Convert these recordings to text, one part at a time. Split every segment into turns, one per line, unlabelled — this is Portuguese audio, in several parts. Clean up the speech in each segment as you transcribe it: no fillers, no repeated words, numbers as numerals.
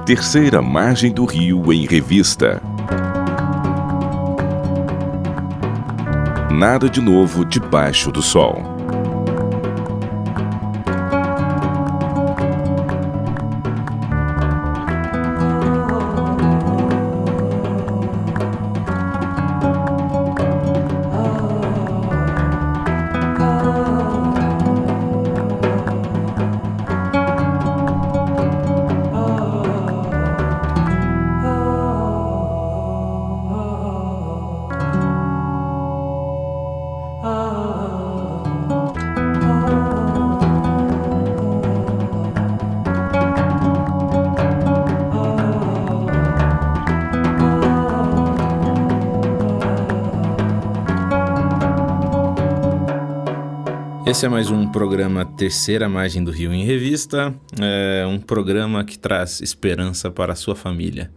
Terceira Margem do Rio em Revista. Nada de novo debaixo do sol.
Esse é mais um programa Terceira Margem do Rio em Revista, um programa que traz esperança para a sua família.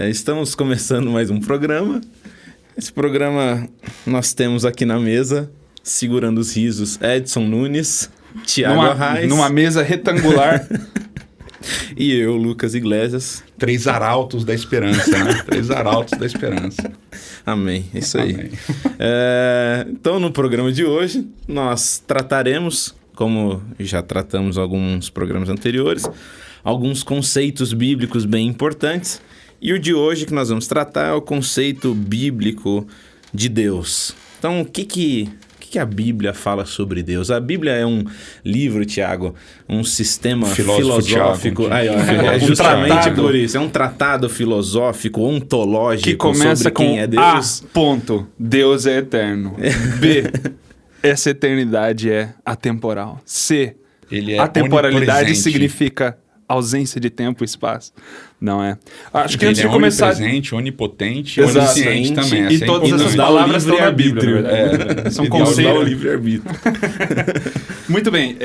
Estamos começando mais um programa. Esse programa nós temos aqui na mesa, segurando os risos, Edson Nunes, Thiago Arraes.
Numa mesa retangular.
E eu, Lucas Iglesias.
Três arautos da esperança, né? Três arautos da esperança.
Amém, isso aí.
Amém.
Então, no programa de hoje, nós trataremos, como já tratamos alguns programas anteriores, alguns conceitos bíblicos bem importantes. E o de hoje que nós vamos tratar é o conceito bíblico de Deus. Então, o que a Bíblia fala sobre Deus? A Bíblia é um livro, Tiago, um sistema filosófico. É justamente por isso. É um tratado filosófico, ontológico,
que começa
sobre quem é Deus.
A. Ponto. Deus é eterno. B. Essa eternidade é atemporal. C.
Ele é
atemporalidade significa ausência de tempo e espaço. Não é? Acho que antes de começar...
onipresente, onipotente e onisciente também.
E todas essas palavras estão na Bíblia, na verdade. São conceitos.
Livre-arbítrio.
Muito bem.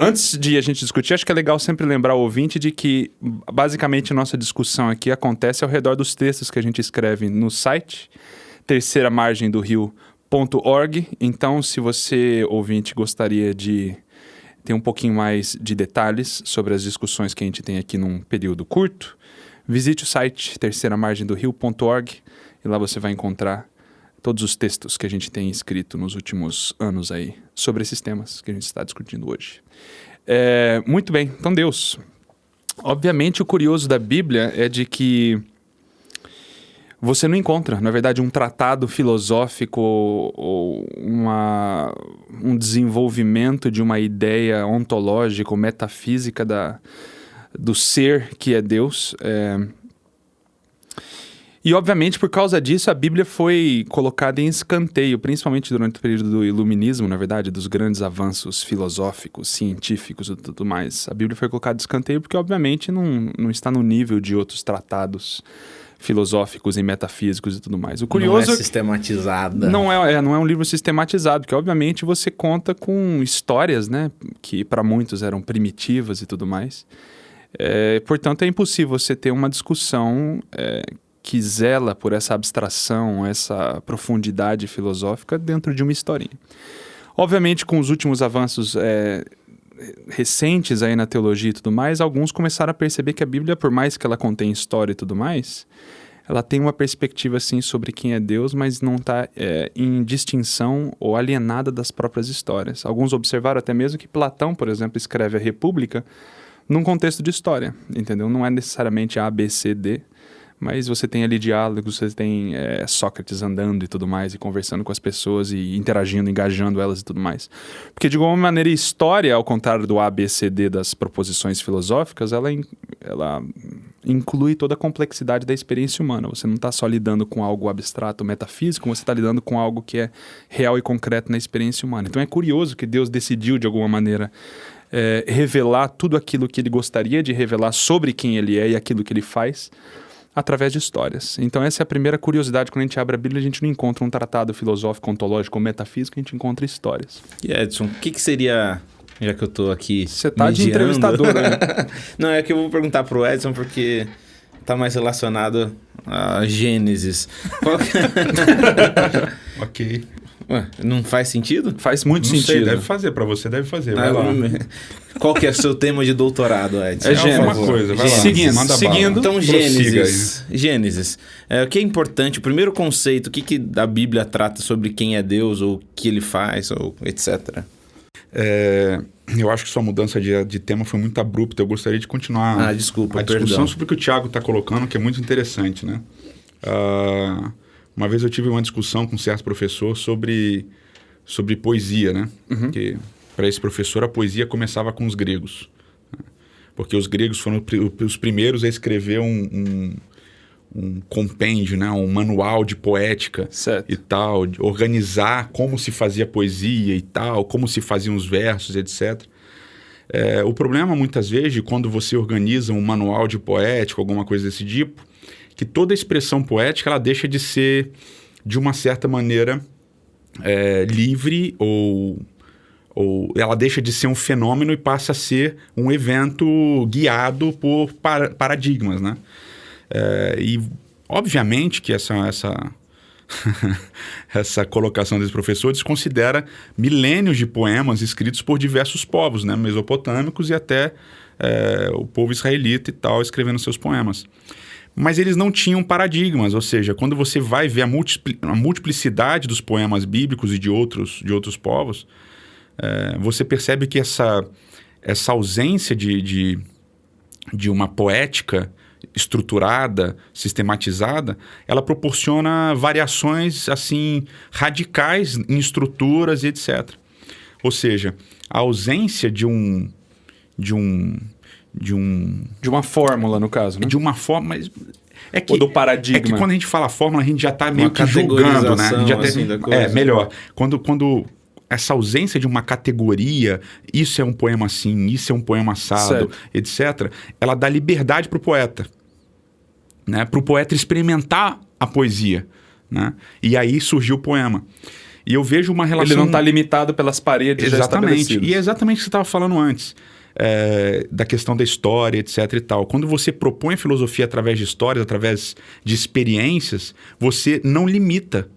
Antes de a gente discutir, acho que é legal sempre lembrar o ouvinte de que, basicamente, a nossa discussão aqui acontece ao redor dos textos que a gente escreve no site, terceiramargemdorio.org. Então, se você, ouvinte, gostaria de ter um pouquinho mais de detalhes sobre as discussões que a gente tem aqui num período curto, visite o site terceiramargemdorio.org e lá você vai encontrar todos os textos que a gente tem escrito nos últimos anos aí sobre esses temas que a gente está discutindo hoje. Muito bem, então Deus. Obviamente o curioso da Bíblia é de que você não encontra, na verdade, um tratado filosófico ou um desenvolvimento de uma ideia ontológica ou metafísica do ser que é Deus. E, obviamente, por causa disso, a Bíblia foi colocada em escanteio, principalmente durante o período do Iluminismo, na verdade, dos grandes avanços filosóficos, científicos e tudo mais. A Bíblia foi colocada em escanteio porque, obviamente, não está no nível de outros tratados filosóficos e metafísicos e tudo mais. O curioso
não é sistematizada.
Não é um livro sistematizado, porque obviamente você conta com histórias, né, que para muitos eram primitivas e tudo mais. Portanto, é impossível você ter uma discussão que zela por essa abstração, essa profundidade filosófica dentro de uma historinha. Obviamente, com os últimos avanços recentes aí na teologia e tudo mais, alguns começaram a perceber que a Bíblia, por mais que ela contém história e tudo mais, ela tem uma perspectiva assim sobre quem é Deus, mas não está em distinção ou alienada das próprias histórias. Alguns observaram até mesmo que Platão, por exemplo, escreve a República num contexto de história, entendeu? Não é necessariamente A, B, C, D, mas você tem ali diálogos, você tem Sócrates andando e tudo mais, e conversando com as pessoas e interagindo, engajando elas e tudo mais. Porque, de alguma maneira, história, ao contrário do A, B, C, D das proposições filosóficas, ela inclui toda a complexidade da experiência humana. Você não está só lidando com algo abstrato, metafísico, você está lidando com algo que é real e concreto na experiência humana. Então é curioso que Deus decidiu, de alguma maneira, revelar tudo aquilo que ele gostaria de revelar sobre quem ele é e aquilo que ele faz através de histórias. Então essa é a primeira curiosidade. Quando a gente abre a Bíblia, a gente não encontra um tratado filosófico, ontológico ou metafísico, a gente encontra histórias.
E Edson, o que seria... Já que eu tô aqui
Você tá de entrevistador, né?
Não, é que eu vou perguntar pro Edson porque tá mais relacionado a Gênesis.
Ok.
Ué, não faz sentido?
Faz muito
Não sei,
sentido.
deve fazer. Pra você deve fazer. Vai lá.
Qual que é o seu tema de doutorado, Edson?
É Gênesis.
Alguma coisa, vai lá.
Seguindo,
Manda
seguindo.
bala.
Então,
Prossiga
Gênesis. O que é importante? O primeiro conceito, o que a Bíblia trata sobre quem é Deus, ou o que ele faz, ou etc.
Eu acho que sua mudança de tema foi muito abrupta. Eu gostaria de continuar
Desculpa,
a discussão
perdão.
sobre o que o Thiago está colocando, que é muito interessante, né? Uma vez eu tive uma discussão com um certo professor sobre poesia, né? Que para esse professor a poesia começava com os gregos, né? Porque os gregos foram os primeiros a escrever um compêndio, né? Um manual de poética,
certo,
e tal, de organizar como se fazia poesia e tal, como se faziam os versos, etc. O problema, muitas vezes, de quando você organiza um manual de poética, alguma coisa desse tipo, que toda expressão poética ela deixa de ser, de uma certa maneira, livre ou ela deixa de ser um fenômeno e passa a ser um evento guiado por paradigmas, né? E, obviamente, que essa colocação desse professor desconsidera milênios de poemas escritos por diversos povos, né, mesopotâmicos e até o povo israelita e tal, escrevendo seus poemas. Mas eles não tinham paradigmas, ou seja, quando você vai ver a multiplicidade dos poemas bíblicos e de outros povos, você percebe que essa ausência de uma poética estruturada, sistematizada, ela proporciona variações assim radicais em estruturas e etc. Ou seja, a ausência de
uma fórmula, no caso, né?
De uma forma...
Ou do paradigma.
É que quando a gente fala fórmula, a gente já está meio que julgando, né? A gente
assim, da coisa.
Melhor. Quando essa ausência de uma categoria, isso é um poema assim, isso é um poema assado, etc., ela dá liberdade para o poeta, né? Para o poeta experimentar a poesia, né? E aí surgiu o poema. E eu vejo uma relação...
Ele não está limitado pelas paredes já estabelecidas.
E é exatamente o que você estava falando antes, da questão da história, etc. e tal. Quando você propõe a filosofia através de histórias, através de experiências, você não limita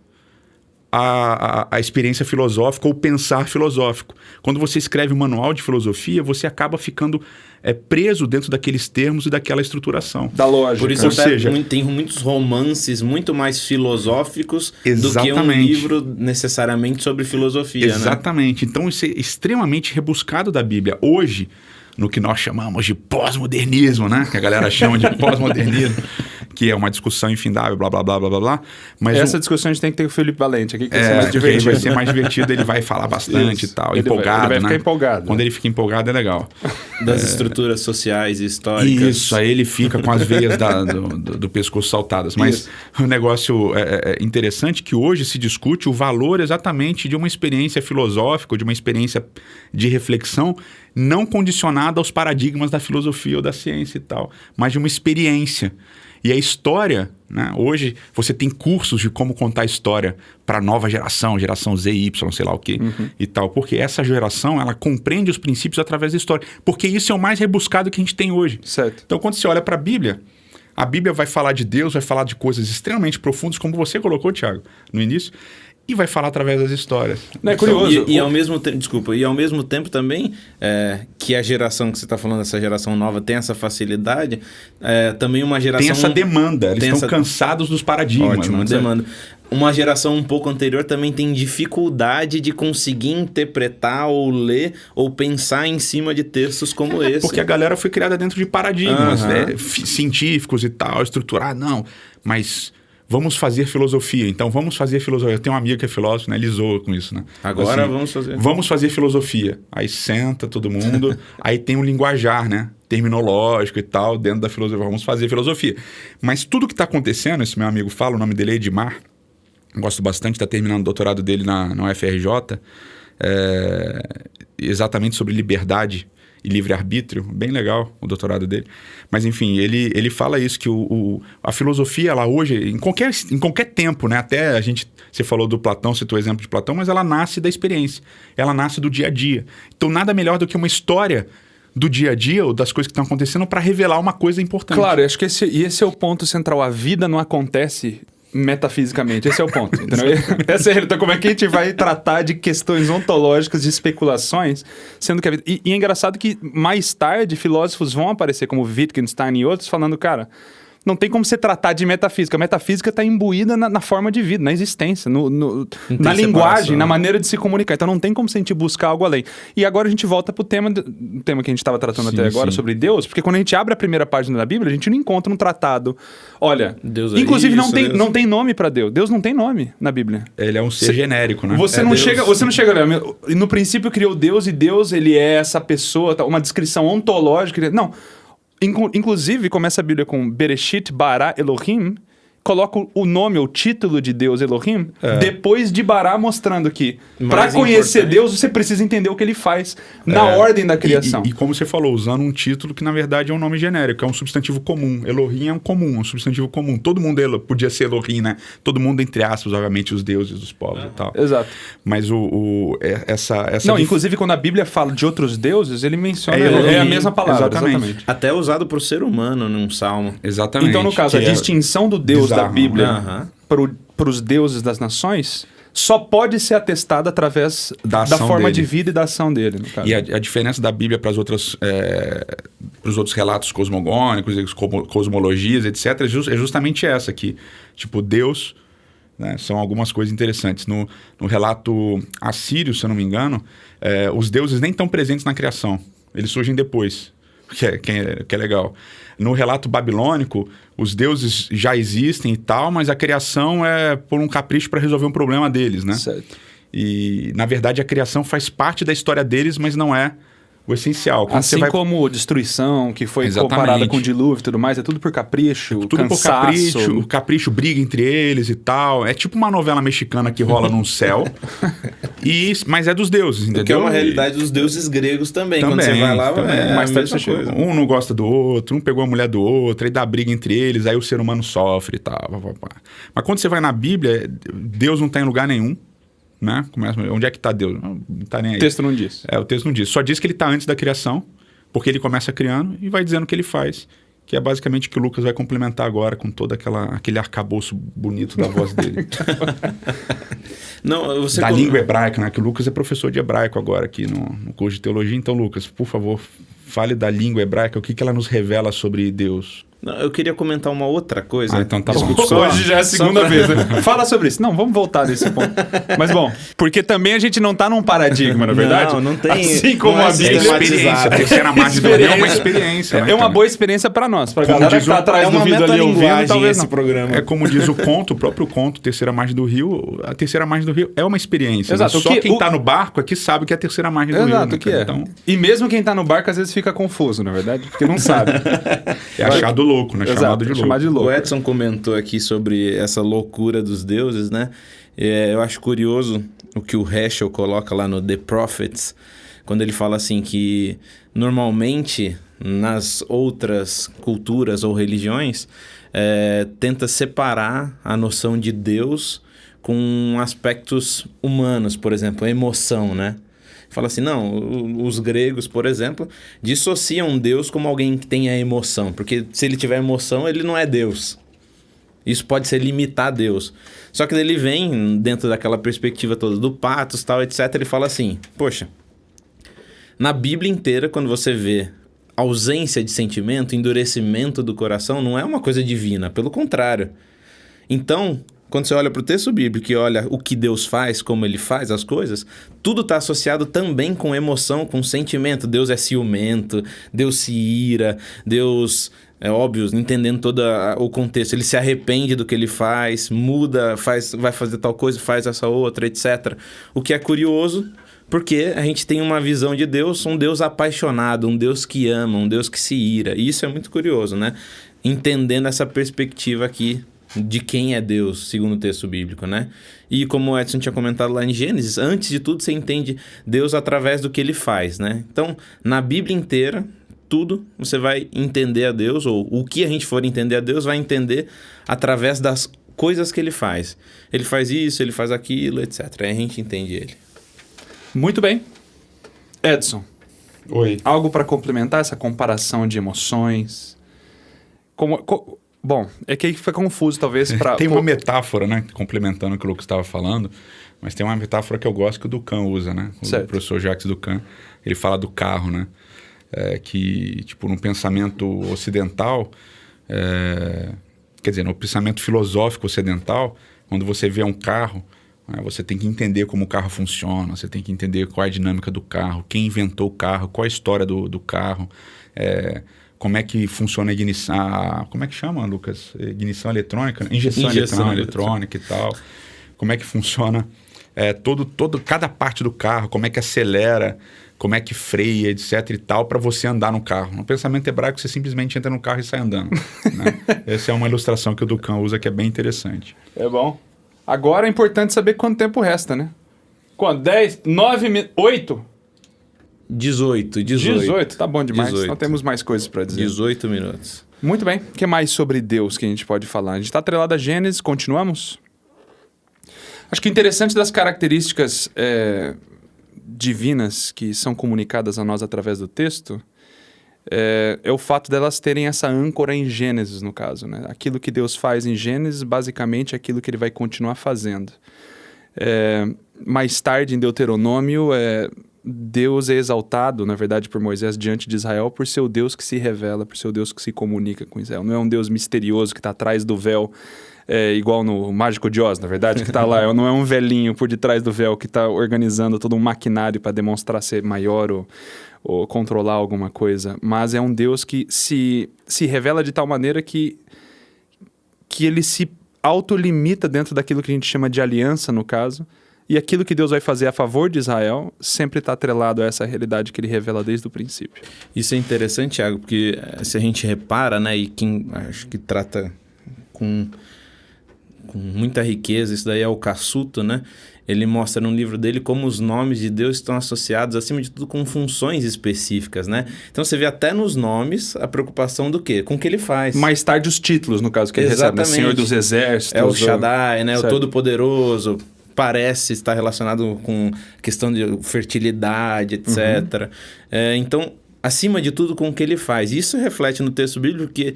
a experiência filosófica ou pensar filosófico. Quando você escreve um manual de filosofia, você acaba ficando preso dentro daqueles termos e daquela estruturação.
Da lógica.
Por isso tem muitos romances muito mais filosóficos do que um livro necessariamente sobre filosofia.
Exatamente. Né? Então isso é extremamente rebuscado da Bíblia. Hoje, no que nós chamamos de pós-modernismo, né? Que a galera chama de pós-modernismo, que é uma discussão infindável, blá, blá, blá, blá, blá, blá. Mas
essa discussão a gente tem que ter o Felipe Valente aqui, que vai ser mais divertido.
Vai ser mais divertido, ele vai falar bastante e tal, empolgado,
ele vai ficar empolgado.
Quando ele fica empolgado é legal.
Das estruturas sociais e históricas.
Isso, aí ele fica com as veias do pescoço saltadas. Mas o negócio interessante é que hoje se discute o valor exatamente de uma experiência filosófica, de uma experiência de reflexão não condicionada aos paradigmas da filosofia ou da ciência e tal, mas de uma experiência. E a história, né? Hoje você tem cursos de como contar história para a nova geração Z, Y, sei lá o quê, e tal. Porque essa geração, ela compreende os princípios através da história. Porque isso é o mais rebuscado que a gente tem hoje.
Certo.
Então, quando você olha para a Bíblia vai falar de Deus, vai falar de coisas extremamente profundas, como você colocou, Thiago, no início, e vai falar através das histórias.
Não é curioso.
E ao mesmo tempo, desculpa, e ao mesmo tempo também que a geração que você está falando, essa geração nova, tem essa facilidade, também uma geração...
Tem essa demanda, eles estão cansados dos paradigmas.
Ótimo, demanda. Uma geração um pouco anterior também tem dificuldade de conseguir interpretar ou ler ou pensar em cima de textos como esse.
Porque a galera foi criada dentro de paradigmas científicos e tal, estruturar, não, mas... Vamos fazer filosofia. Então, vamos fazer filosofia. Eu tenho um amigo que é filósofo, né? Ele zoa com isso, né?
Agora
assim,
vamos fazer.
Vamos fazer filosofia. Aí senta todo mundo. Aí tem um linguajar, né? Terminológico e tal, dentro da filosofia. Vamos fazer filosofia. Mas tudo que está acontecendo, esse meu amigo fala, o nome dele é Edmar. Gosto bastante, está terminando o doutorado dele na UFRJ. Exatamente sobre liberdade e livre-arbítrio, bem legal o doutorado dele. Mas enfim, ele fala isso, que a filosofia, ela hoje, em qualquer tempo, né? Até você falou do Platão, citou o exemplo de Platão, mas ela nasce da experiência, ela nasce do dia a dia. Então nada melhor do que uma história do dia a dia ou das coisas que estão acontecendo para revelar uma coisa importante.
Claro, eu acho que esse é o ponto central. A vida não acontece metafisicamente, esse é o ponto, entendeu? Essa é, então, como é que a gente vai tratar de questões ontológicas, de especulações, sendo que a vida... E é engraçado que mais tarde filósofos vão aparecer, como Wittgenstein e outros, falando, cara, não tem como você tratar de metafísica. A metafísica está imbuída na forma de vida, na existência, na linguagem, na maneira de se comunicar. Então não tem como a gente buscar algo além. E agora a gente volta para o tema que a gente estava tratando até agora, sobre Deus, porque quando a gente abre a primeira página da Bíblia, a gente não encontra um tratado. Olha, Deus é inclusive isso, não tem nome para Deus. Deus não tem nome na Bíblia.
Ele é um ser genérico, né?
Você não chega, olha, no princípio criou Deus e Deus, ele é essa pessoa, uma descrição ontológica. Não. Inclusive, começa a Bíblia com Bereshit bara Elohim, coloca o nome, o título de Deus Elohim, depois de Bará, mostrando que para conhecer Deus, você precisa entender o que ele faz na ordem da criação.
E como você falou, usando um título que na verdade é um nome genérico, é um substantivo comum. Elohim é um substantivo comum. Todo mundo podia ser Elohim, né? Todo mundo, entre aspas, obviamente, os deuses dos povos e tal.
Exato.
Mas essa
inclusive quando a Bíblia fala de outros deuses, ele menciona é a mesma palavra. Exatamente.
Até usado por ser humano num salmo.
Exatamente.
Então, no caso, a distinção do Deus da Bíblia para os deuses das nações só pode ser atestada através da forma de vida e da ação dele, no caso.
E a diferença da Bíblia para os outros relatos cosmogônicos, cosmologias, etc., é justamente essa aqui. Tipo, Deus, né, são algumas coisas interessantes. No relato assírio, se eu não me engano, os deuses nem estão presentes na criação. Eles surgem depois, que é legal. No relato babilônico, os deuses já existem e tal, mas a criação é por um capricho para resolver um problema deles, né?
Certo.
E, na verdade, a criação faz parte da história deles, mas não é o essencial.
Assim como destruição, que foi comparada com o dilúvio e tudo mais, é tudo por capricho,
tudo cansaço. Por capricho, o capricho briga entre eles e tal. É tipo uma novela mexicana que rola num céu, mas é dos deuses, entendeu?
Que é uma realidade dos deuses gregos também. Quando você vai lá,
mais tarde você chega. Um não gosta do outro, um pegou a mulher do outro, aí dá briga entre eles, aí o ser humano sofre e tal. Mas quando você vai na Bíblia, Deus não está em lugar nenhum. Né? Onde é que está Deus? Não está nem aí.
O texto não diz.
O texto não diz. Só diz que ele está antes da criação, porque ele começa criando e vai dizendo o que ele faz, que é basicamente o que o Lucas vai complementar agora com todo aquele arcabouço bonito da voz dele. Língua hebraica, né? Que o Lucas é professor de hebraico agora aqui no curso de teologia. Então, Lucas, por favor, fale da língua hebraica, o que ela nos revela sobre Deus.
Não, eu queria comentar uma outra coisa.
Então tá bom.
Hoje já é a segunda vez, né? Fala sobre isso. Não, vamos voltar nesse ponto. Mas bom, porque também a gente não tá num paradigma, na verdade?
Não tem.
Assim como a Bíblia.
Experiência. A terceira margem do rio é uma experiência.
É uma boa experiência pra nós. Pra galera que tá atrás do vídeo ali ouvindo, talvez
esse programa.
É como diz o próprio conto, Terceira Margem do Rio. A terceira margem do rio é uma experiência.
Exato.
Né? Só quem tá no barco aqui sabe que é a terceira margem do rio.
Exato, o que é.
Então...
E mesmo quem tá no barco às vezes fica confuso, na verdade, porque não sabe.
É achado louco, né?
Chamado de louco.
O Edson comentou aqui sobre essa loucura dos deuses, né? Eu acho curioso o que o Heschel coloca lá no The Prophets, quando ele fala assim que normalmente nas outras culturas ou religiões tenta separar a noção de Deus com aspectos humanos, por exemplo, a emoção, né? Fala assim, não, os gregos, por exemplo, dissociam Deus como alguém que tenha emoção, porque se ele tiver emoção, ele não é Deus. Isso pode ser limitar Deus. Só que ele vem dentro daquela perspectiva toda do patos, tal, etc. Ele fala assim, poxa, na Bíblia inteira, quando você vê ausência de sentimento, endurecimento do coração, não é uma coisa divina, pelo contrário. Então, quando você olha para o texto bíblico e olha o que Deus faz, como ele faz as coisas, tudo está associado também com emoção, com sentimento. Deus é ciumento, Deus se ira, Deus, é óbvio, entendendo todo o contexto, ele se arrepende do que ele faz, muda, vai fazer tal coisa, faz essa outra, etc. O que é curioso, porque a gente tem uma visão de Deus, um Deus apaixonado, um Deus que ama, um Deus que se ira. E isso é muito curioso, né? Entendendo essa perspectiva aqui de quem é Deus, segundo o texto bíblico, né? E como o Edson tinha comentado lá em Gênesis, antes de tudo você entende Deus através do que ele faz, né? Então, na Bíblia inteira, tudo você vai entender a Deus, ou o que a gente for entender a Deus vai entender através das coisas que ele faz. Ele faz isso, ele faz aquilo, etc. Aí a gente entende ele.
Muito bem. Edson,
Oi.
algo para complementar essa comparação de emoções? Bom, é que aí fica confuso, talvez, para...
Tem uma metáfora, né? Complementando o que o Lucas estava falando, mas tem uma metáfora que eu gosto que o Ducan usa, né? O professor Jacques Ducan, ele fala do carro, né? Que, tipo, no pensamento ocidental, quer dizer, no pensamento filosófico ocidental, quando você vê um carro, né, você tem que entender como o carro funciona, você tem que entender qual é a dinâmica do carro, quem inventou o carro, qual a história do carro, como é que funciona a ignição, como é que chama, Lucas? Ignição eletrônica? Injeção eletrônica e tal. Como é que funciona cada parte do carro, como é que acelera, como é que freia, etc e tal, para você andar no carro. No pensamento hebraico, você simplesmente entra no carro e sai andando. Né? Essa é uma ilustração que o Ducan usa que é bem interessante.
É bom. Agora é importante saber quanto tempo resta, né? Quanto? 10? 9? 8? 18, tá bom demais.
18.
Não temos mais coisas para dizer.
18 minutos.
Muito bem. O que mais sobre Deus que a gente pode falar? A gente está atrelado a Gênesis, continuamos? Acho que o interessante das características divinas que são comunicadas a nós através do texto é o fato delas terem essa âncora em Gênesis, no caso, né? Aquilo que Deus faz em Gênesis, basicamente, é aquilo que ele vai continuar fazendo. Mais tarde, em Deuteronômio, Deus é exaltado, na verdade, por Moisés diante de Israel por ser o Deus que se revela, por ser o Deus que se comunica com Israel. Não é um Deus misterioso que está atrás do véu, igual no Mágico de Oz, na verdade, que está lá. Não é um velhinho por detrás do véu que está organizando todo um maquinário para demonstrar ser maior ou controlar alguma coisa. Mas é um Deus que se revela de tal maneira que ele se autolimita dentro daquilo que a gente chama de aliança, no caso. E aquilo que Deus vai fazer a favor de Israel sempre está atrelado a essa realidade que ele revela desde o princípio.
Isso é interessante, Thiago, porque se a gente repara, né, e quem acho que trata com muita riqueza, isso daí é o Cassuto, né? Ele mostra no livro dele como os nomes de Deus estão associados, acima de tudo, com funções específicas, né? Então você vê até nos nomes a preocupação do quê? Com o que ele faz.
Mais tarde os títulos, no caso, que ele recebe, né? Senhor dos Exércitos.
É o Shaddai, né?
Certo.
O Todo-Poderoso. Parece estar relacionado com questão de fertilidade, etc. Então, acima de tudo, com o que ele faz. Isso reflete no texto bíblico que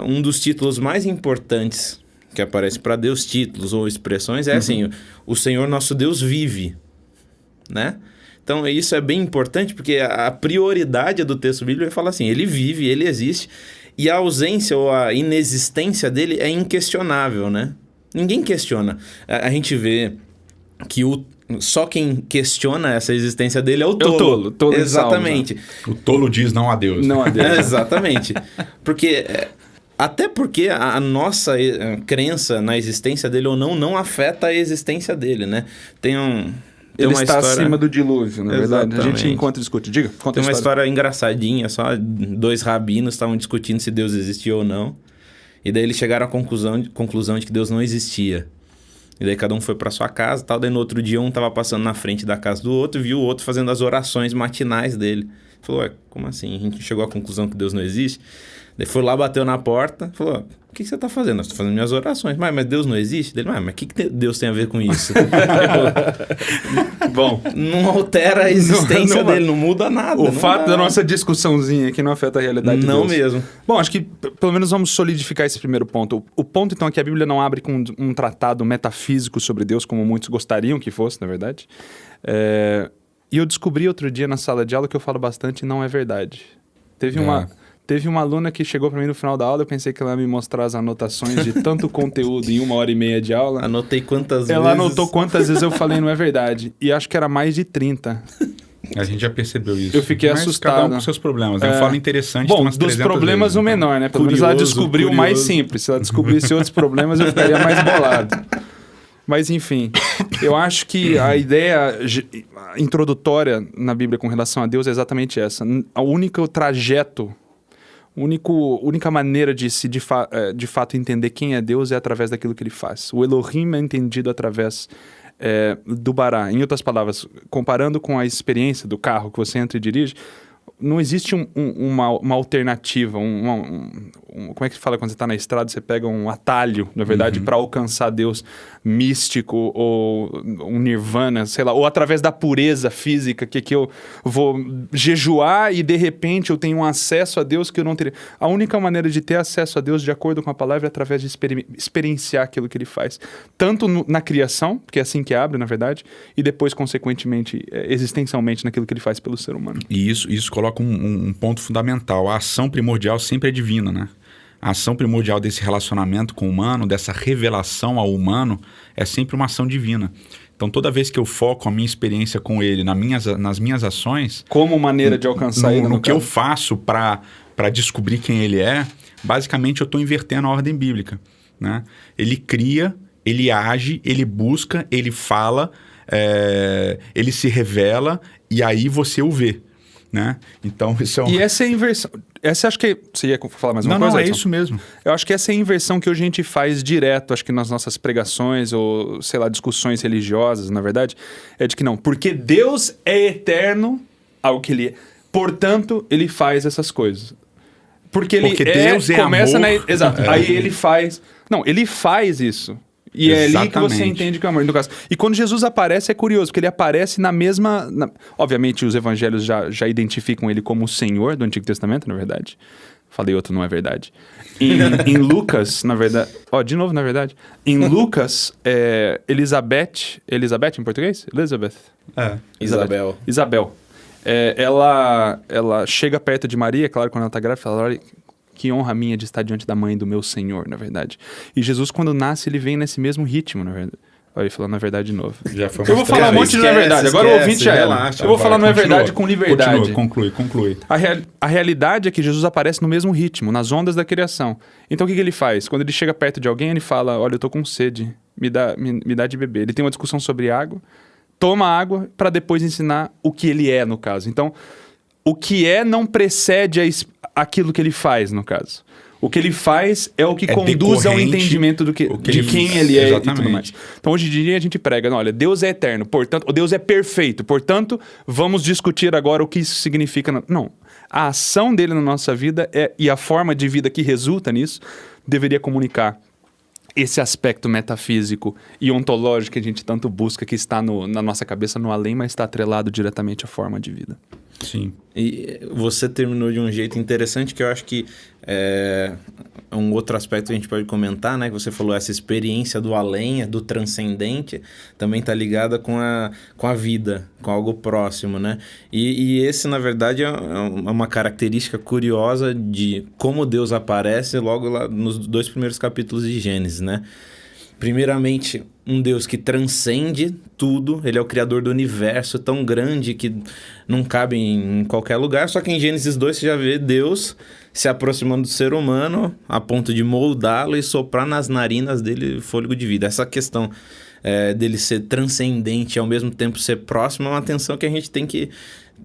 um dos títulos mais importantes que aparece para Deus, títulos ou expressões, é assim, o Senhor nosso Deus vive, né? Então, isso é bem importante porque a prioridade do texto bíblico é falar assim, ele vive, ele existe, e a ausência ou a inexistência dele é inquestionável, né? Ninguém questiona. A gente vê que só quem questiona essa existência dele é o tolo.
O tolo
exatamente.
O tolo diz não a Deus.
Não a Deus.
Exatamente. Porque... Até porque a nossa crença na existência dele ou não afeta a existência dele, né? Tem uma
está
história...
acima do dilúvio, na verdade.
Exatamente.
A gente encontra e discute. Diga, conta
Tem
a
uma
história.
história engraçadinha, só 2 rabinos estavam discutindo se Deus existia ou não. E daí eles chegaram à conclusão de que Deus não existia. E daí cada um foi para sua casa e tal. Daí no outro dia um estava passando na frente da casa do outro e viu o outro fazendo as orações matinais dele. Falou, como assim? A gente chegou à conclusão que Deus não existe? Daí foi lá, bateu na porta, falou, o que você está fazendo? Eu estou fazendo minhas orações. Mas Deus não existe? Dele, mas o que Deus tem a ver com isso?
Bom,
não altera a existência dele, não muda nada.
O fato da nossa discussãozinha aqui não afeta a realidade de Deus.
Não mesmo.
Bom, acho que pelo menos vamos solidificar esse primeiro ponto. O ponto, então, é que a Bíblia não abre com um tratado metafísico sobre Deus, como muitos gostariam que fosse, na verdade. E eu descobri outro dia na sala de aula que eu falo bastante e não é verdade. Teve uma aluna que chegou para mim no final da aula, eu pensei que ela ia me mostrar as anotações de tanto conteúdo em 1h30 de aula.
Anotei quantas vezes.
Ela anotou quantas vezes eu falei não é verdade. E acho que era mais de 30.
A gente já percebeu isso.
Eu fiquei assustado.
Cada um com seus problemas. Eu falo interessante.
Bom, dos problemas
vezes,
o menor, né? Pelo menos ela descobriu o mais simples. Se ela descobrisse outros problemas, eu ficaria mais bolado. Mas, enfim, eu acho que a ideia introdutória na Bíblia com relação a Deus é exatamente essa. O único trajeto, única maneira de se de fato entender quem é Deus é através daquilo que ele faz. O Elohim é entendido através do Bará. Em outras palavras, comparando com a experiência do carro que você entra e dirige, não existe uma alternativa, como é que fala quando você está na estrada, você pega um atalho, na verdade, para alcançar Deus místico ou um nirvana, sei lá, ou através da pureza física, que eu vou jejuar e de repente eu tenho um acesso a Deus que eu não teria. A única maneira de ter acesso a Deus de acordo com a palavra é através de experienciar aquilo que ele faz. Tanto na criação, que é assim que abre, na verdade, e depois, consequentemente, existencialmente naquilo que ele faz pelo ser humano.
E isso coloca um ponto fundamental. A ação primordial sempre é divina, né? A ação primordial desse relacionamento com o humano, dessa revelação ao humano, é sempre uma ação divina. Então, toda vez que eu foco a minha experiência com ele nas minhas ações...
Como maneira de alcançar ele
no que eu faço para descobrir quem ele é, basicamente eu estou invertendo a ordem bíblica, né? Ele cria, ele age, ele busca, ele fala, ele se revela e aí você o vê. Né? Então, isso é
E essa é a inversão. Essa acho que... Você ia falar mais uma coisa?
Não, é
Edson?
isso mesmo.
Eu acho que essa é a inversão que hoje a gente faz direto, acho que nas nossas pregações ou, sei lá, discussões religiosas, na verdade, é de que não, porque Deus é eterno ao que ele é. Portanto, ele faz essas coisas. Porque
Deus é
começa
amor.
Exato. Aí ele faz... Não, ele faz isso. E é ali que você entende que é amor. No caso. E quando Jesus aparece, é curioso, porque ele aparece na mesma... Obviamente, os evangelhos já identificam ele como o Senhor do Antigo Testamento, na verdade. Falei outro, não é verdade. Em Lucas, na verdade... de novo, na verdade. Em Lucas, Elizabeth em português? Elizabeth. Isabel. Ela chega perto de Maria, claro, quando ela está grávida, ela olha... Que honra minha de estar diante da mãe do meu Senhor, na verdade. E Jesus, quando nasce, ele vem nesse mesmo ritmo, na verdade. Olha, ele falando na verdade de novo.
Eu
vou falar um monte de não é verdade. Agora o ouvinte já relaxa. Eu vou falar não é verdade com liberdade.
Conclui.
A realidade é que Jesus aparece no mesmo ritmo, nas ondas da criação. Então o que ele faz? Quando ele chega perto de alguém, ele fala, olha, eu tô com sede, me dá de beber. Ele tem uma discussão sobre água, toma água para depois ensinar o que ele é, no caso. Então, o que é não precede aquilo que ele faz, no caso. O que ele faz é o que conduz ao entendimento de quem ele é. Exatamente. E tudo mais. Então, hoje em dia, a gente prega, olha, Deus é eterno, portanto, Deus é perfeito, portanto, vamos discutir agora o que isso significa. Não. A ação dele na nossa vida e a forma de vida que resulta nisso deveria comunicar esse aspecto metafísico e ontológico que a gente tanto busca, que está na nossa cabeça no além, mas está atrelado diretamente à forma de vida.
Sim.
E você terminou de um jeito interessante que eu acho que é um outro aspecto que a gente pode comentar, né? Que você falou, essa experiência do além, do transcendente, também está ligada com a vida, com algo próximo, né? E esse, na verdade, é uma característica curiosa de como Deus aparece logo lá nos 2 primeiros capítulos de Gênesis, né? Primeiramente, um Deus que transcende tudo, ele é o criador do universo tão grande que não cabe em qualquer lugar, só que em Gênesis 2 você já vê Deus se aproximando do ser humano a ponto de moldá-lo e soprar nas narinas dele fôlego de vida. Essa questão dele ser transcendente e ao mesmo tempo ser próximo é uma tensão que a gente tem que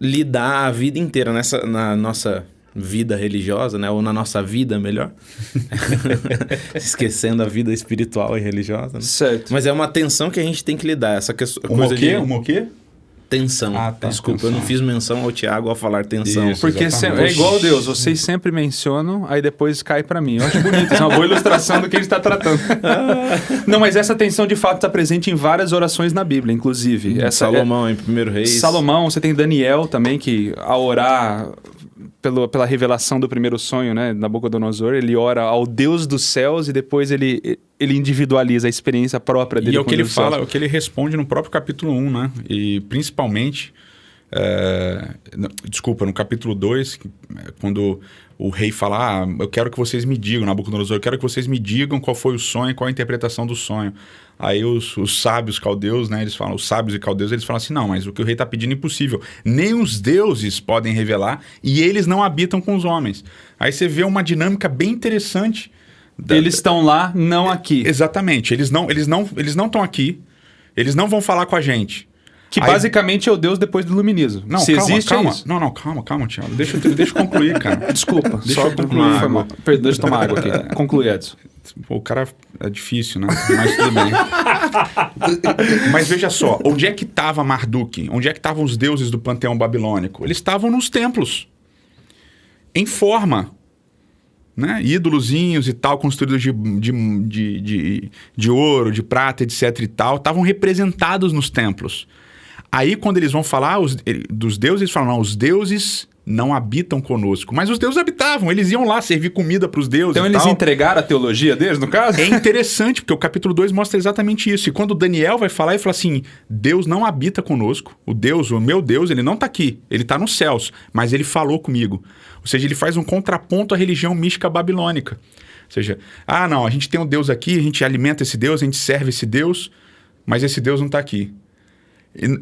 lidar a vida inteira na nossa vida religiosa, né? Ou na nossa vida, melhor. Esquecendo a vida espiritual e religiosa, né?
Certo.
Mas é uma tensão que a gente tem que lidar. Essa coisa
Uma o quê?
Tensão.
Tá.
Desculpa,
tensão.
eu não fiz menção ao Tiago ao falar tensão.
Isso,
Porque é igual Deus, vocês sempre mencionam, aí depois cai pra mim. Eu acho bonito, isso é uma boa ilustração do que a gente está tratando. Não, mas essa tensão de fato está presente em várias orações na Bíblia, inclusive.
Salomão em 1 Reis.
Salomão, você tem Daniel também, que ao orar pela revelação do primeiro sonho, né, Nabucodonosor, ele ora ao Deus dos céus e depois ele individualiza a experiência própria dele.
E é o que ele
fala,
o que ele responde no próprio capítulo 1, né? E principalmente, no capítulo 2, quando o rei fala, eu quero que vocês me digam, Nabucodonosor, eu quero que vocês me digam qual foi o sonho, qual a interpretação do sonho. Aí os sábios caldeus, né, os sábios e caldeus, eles falam assim, não, mas o que o rei está pedindo é impossível. Nem os deuses podem revelar e eles não habitam com os homens. Aí você vê uma dinâmica bem interessante.
Eles estão lá, não aqui.
Exatamente. Eles não estão aqui, eles não vão falar com a gente.
Que
Aí-
basicamente é o Deus depois do iluminismo.
Não,
Se
calma,
existe,
calma.
é isso.
Não, calma, Thiago. Deixa eu concluir, cara.
Desculpa,
Deixa
só
eu concluir.
foi mal. Perdão, deixa eu tomar água aqui. Conclui, Edson.
Pô, o cara é difícil, né? Mas tudo bem. Mas veja só, onde é que estava Marduk? Onde é que estavam os deuses do panteão babilônico? Eles estavam nos templos. Em forma. Né? Ídolozinhos e tal, construídos de ouro, de prata, etc e tal, estavam representados nos templos. Aí, quando eles vão falar dos deuses, eles falam, não, os deuses não habitam conosco. Mas os deuses habitavam, eles iam lá servir comida para os deuses
Então
e
eles
tal.
entregaram a teologia deles, no caso?
É interessante, porque o capítulo 2 mostra exatamente isso. E quando Daniel vai falar, ele fala assim, Deus não habita conosco. O meu Deus, ele não está aqui. Ele está nos céus, mas ele falou comigo. Ou seja, ele faz um contraponto à religião mística babilônica. Ou seja, não, a gente tem um Deus aqui, a gente alimenta esse Deus, a gente serve esse Deus, mas esse Deus não está aqui.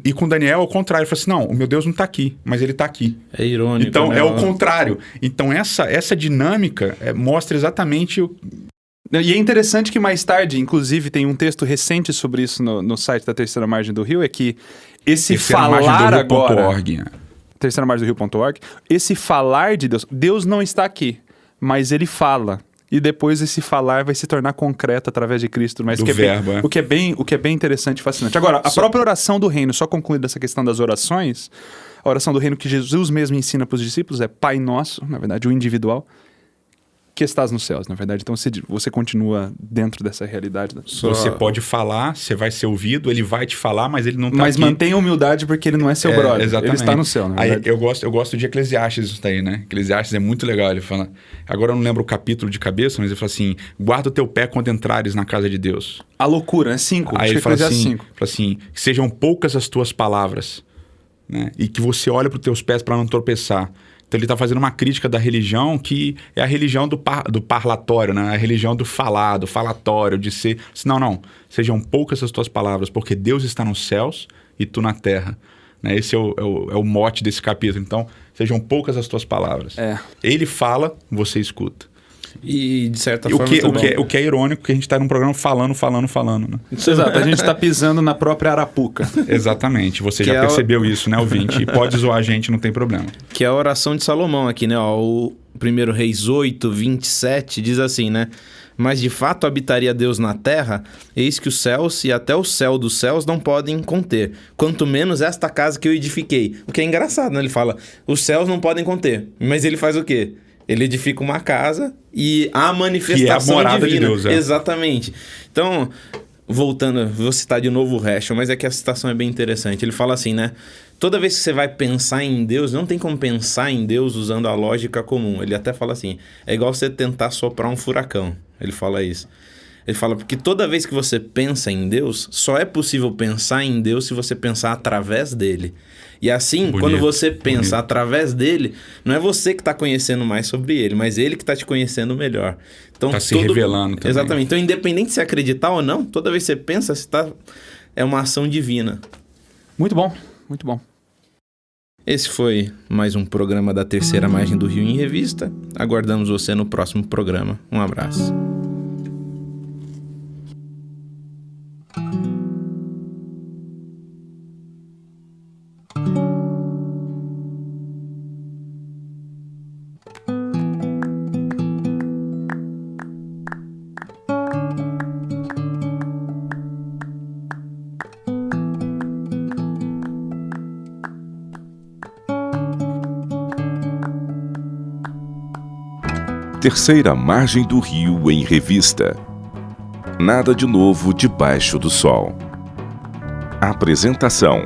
E com Daniel, ao contrário, ele fala assim, não, o meu Deus não está aqui, mas ele está aqui.
É irônico.
Então,
né?
é o contrário. Então, essa dinâmica mostra exatamente
E é interessante que mais tarde, inclusive, tem um texto recente sobre isso no site da Terceira Margem do Rio, é que esse falar agora... terceiramargemdorio.org, esse falar de Deus, Deus não está aqui, mas ele fala. E depois esse falar vai se tornar concreto através de Cristo. Mas
Do verbo,
o que é bem interessante e fascinante. Agora, a própria oração do reino, só concluindo essa questão das orações, a oração do reino que Jesus mesmo ensina para os discípulos é Pai Nosso, na verdade, o individual, que estás nos céus, na verdade. Então você continua dentro dessa realidade.
Você pode falar, você vai ser ouvido, ele vai te falar, mas ele não está
Mas
aqui.
mantenha a humildade porque ele não é seu brother.
Exatamente.
Ele está no céu, na verdade.
Aí, eu gosto de Eclesiastes isso daí, né? Eclesiastes é muito legal. Ele fala... Agora eu não lembro o capítulo de cabeça, mas ele fala assim... Guarda o teu pé quando entrares na casa de Deus.
A loucura, né? 5.
Aí ele fala assim, que sejam poucas as tuas palavras, né? E que você olhe para os teus pés para não tropeçar. Então ele está fazendo uma crítica da religião que é a religião do parlatório, né? A religião do falar, do falatório, de ser... Não. Sejam poucas as tuas palavras, porque Deus está nos céus e tu na terra. Né? Esse é o mote desse capítulo. Então, sejam poucas as tuas palavras. Ele fala, você escuta.
E, de certa
E
forma...
o que é irônico, que a gente está num programa falando, né?
Exato, a gente está pisando na própria arapuca.
Exatamente, você
Que
já percebeu isso, né, ouvinte? E pode zoar a gente, não tem problema.
Que é a oração de Salomão aqui, né? Ó, o 1 Reis 8, 27 diz assim, né? Mas de fato habitaria Deus na terra, eis que os céus e até o céu dos céus não podem conter, quanto menos esta casa que eu edifiquei. O que é engraçado, né? Ele fala, os céus não podem conter, mas ele faz o quê? Ele edifica uma casa e a manifestação
que é a morada
divina.
de Deus,
Exatamente. Então, voltando, vou citar de novo o Heschel, mas é que a citação é bem interessante. Ele fala assim, né? Toda vez que você vai pensar em Deus, não tem como pensar em Deus usando a lógica comum. Ele até fala assim, é igual você tentar soprar um furacão. Ele fala isso. Ele fala, porque toda vez que você pensa em Deus, só é possível pensar em Deus se você pensar através dele. E assim, quando você pensa através dele, não é você que está conhecendo mais sobre ele, mas ele que está te conhecendo melhor. Então,
está se revelando também.
Exatamente. Então, independente de você acreditar ou não, toda vez que você pensa, é uma ação divina.
Muito bom, muito bom.
Esse foi mais um programa da Terceira Margem do Rio em Revista. Aguardamos você no próximo programa. Um abraço.
Terceira Margem do Rio em Revista. Nada de novo debaixo do sol. Apresentação: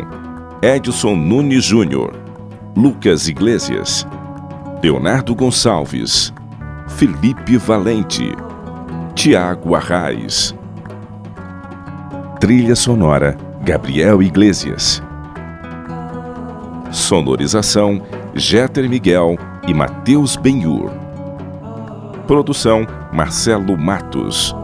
Edson Nunes Júnior, Lucas Iglesias, Leonardo Gonçalves, Felipe Valente, Tiago Arraes. Trilha sonora: Gabriel Iglesias. Sonorização: Jeter Miguel e Matheus Benhur. Produção: Marcelo Matos.